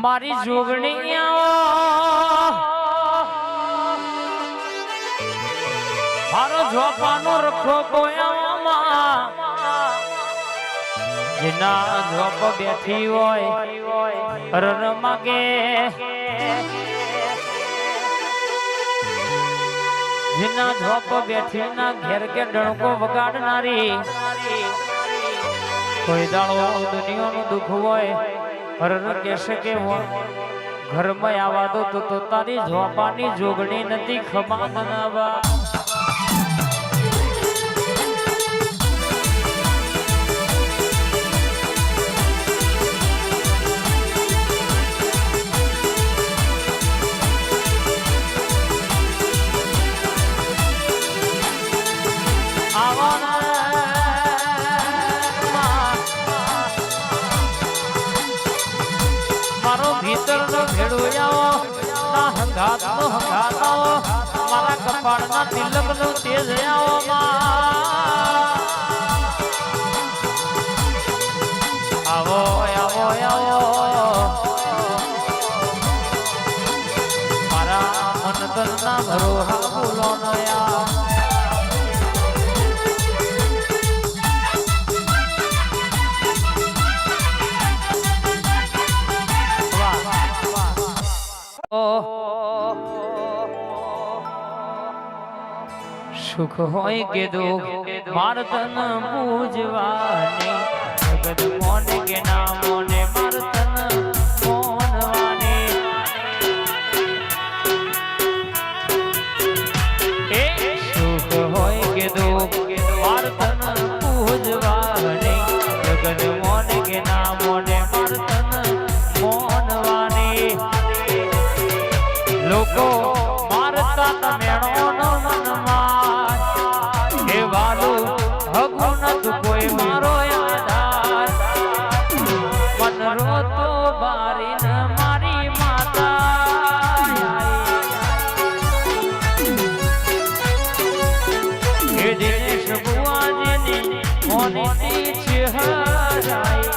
મારી જોગણી મારો ઝોપાનો રખો બોયામાં જેના ઝોપ બેઠી હોય રર માગે જેના ઝોપ બેઠી ના ઘેર કે ડણકો વગાડનારી કોઈ દાડો દુનિયાનું દુઃખ હોય હર કહેશે કે ઘરમાં આવા દો તો તારી ઝોપાની જોગણી નથી ખમા બનાવા મારા કપાળના તિલક નું તેજ આવો આવો આવો મારા મનતરના ભરોહા બોલો નયા સુખ હોય કે દુઃખ મારતન પૂજવાની જગત મોને કે ના મોને મારતન મોનવાની એ સુખ હોય કે દુઃખ મારતન પૂજવાની જગત મોને કે ના મોને મારતન મોનવાની લોકો મારતા તમેણો કોઈ મારો આધાર મનરો તો બારી ન મારી માતા એ દિનેશ બુઆજીની મોની છે હરાઈ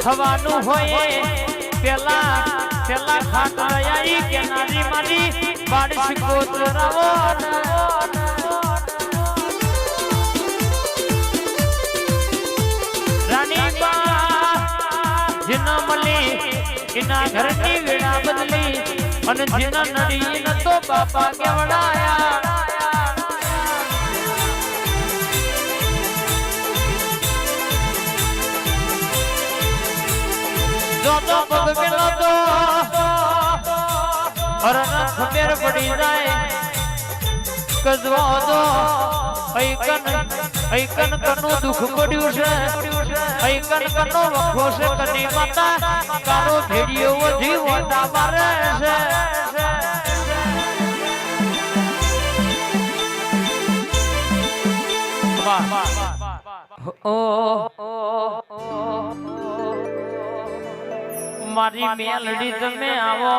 થવાનું હોય પેલા ખાટ આઈ કે નારી મારી બાડી કોતરાવો રાની બા જેના મલી એના ઘરની વેળા બદલી અને જેના નડી ન તો બાપા કેવડાયા જો પગ મેલો તો અરન ખબર પડી જાય કજવો તો ઐકન કનું દુઃખ પડ્યું છે ઐકન કનો વખો છે કની માતા કારો ભેડિયો વધી વોટા મારે છે ઓ મારી મેલડી તમે આવો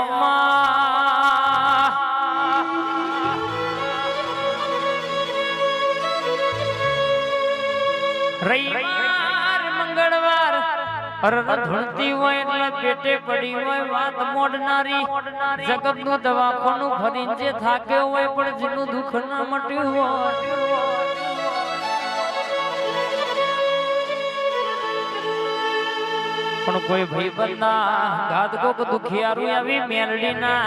રવિવાર મંગળવાર ધૂળતી હોય એટલે પેટે પડી હોય વાત મોડનારી જગત નું દવાખાનું ફરીને જે થાકે હોય પણ જેનું દુઃખ ના મટ્યું હોય પણ કોઈ ભાઈબંધના ઘાત કોક દુખિયારું આવી મેલડીના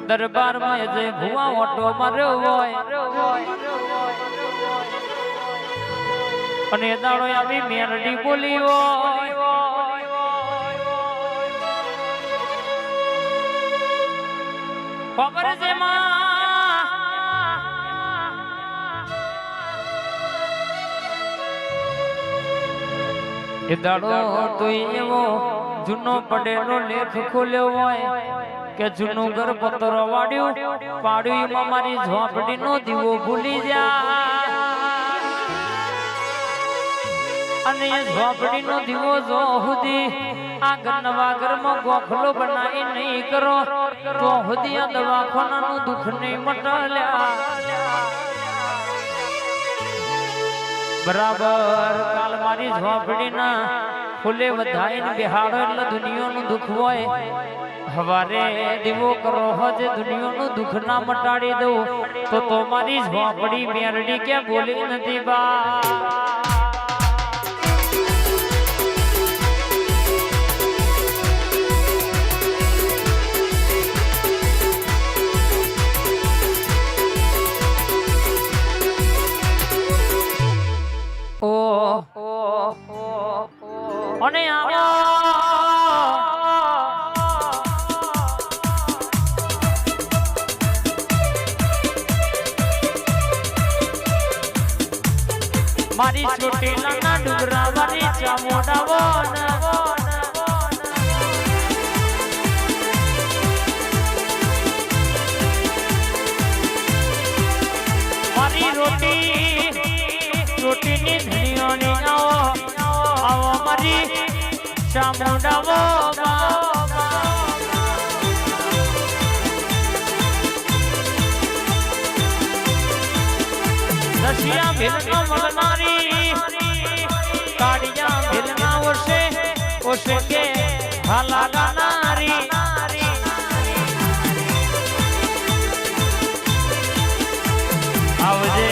દરબારમાં જે ભુવા ઓટો માર્યો હોય અને દાડો આવી મેલડી બોલી હોય ખબર છે માં એ દાડો તો એવો જૂનો પડેલો લેખ ખોલ્યો હોય કે જૂનું ઘર પત્ર વાડ્યું પાડ્યું એમાં મારી ઝોપડીનો દીવો ભૂલી જા અને એ ઝોપડીનો દીવો જો સુધી આ નવા ઘરમાં ગોખલો બનાવી નહીં કરો તો સુધી આ દવાખાનાનું દુઃખ નહીં મટાલ્યા બરાબર કાલ મારી ઝોપડીના ફૂલે વધાઈને બેહાડો એટલે દુનિયાનું દુઃખ હોય હવારે દીવો કરો હજે દુનિયાનું દુઃખ ના મટાડી દઉં તો મારી ઝોપડી મેરડી કે બોલી નથી બા અને મારી ચોટીલાના ડુંગરા વાળી ચામોડા મારી રોટીની ધણીઓની આવો મારી ચામુંડાવો રશિયા ભીલના મળનારી કાળિયા ભીલના ઓશે કે હાલા ગાનારી આવજે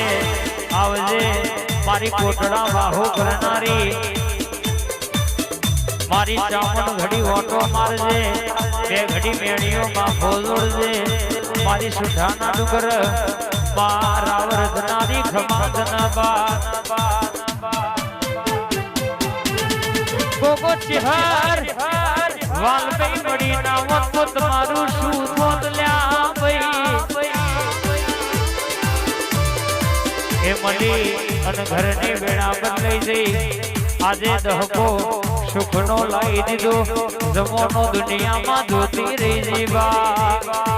આવજે મારી કોટડા વાહો કરનારી મારી ચામણ ઘડી ઓટો મારજે બે ઘડી મેણીઓમાં ભોલવડજે મારી સુઠાના ડુંગર મારા વરદનારી ખમાદના બા ગોગો ચિહર વાલભાઈ મળી ના વખત તમારું શું થોતલ્યા ભાઈ એ મળી અને ઘરની વેળા બદલાઈ જઈ આજે દહકો સુખનો લાવી દીધો જમોનો દુનિયામાં જોતી રહી જીવા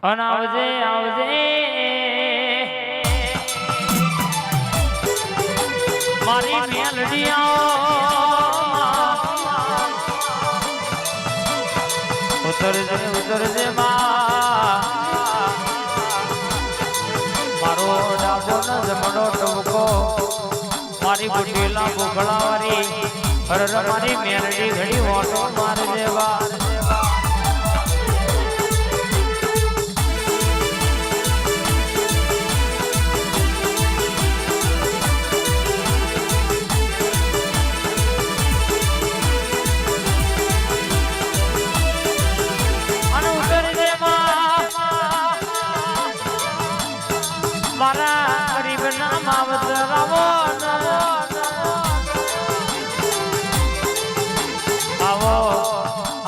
અને આવજે આવજે મારી મેલડીયા ઉતરજે મારો ડાબો ન જમણો ટબકો મારી બુટીલા બોગળાવાળી હર મારી મેલડી ઘડી ઓટો મારજે વા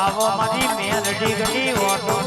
આવો મારી મેલડી ગડી ઓટો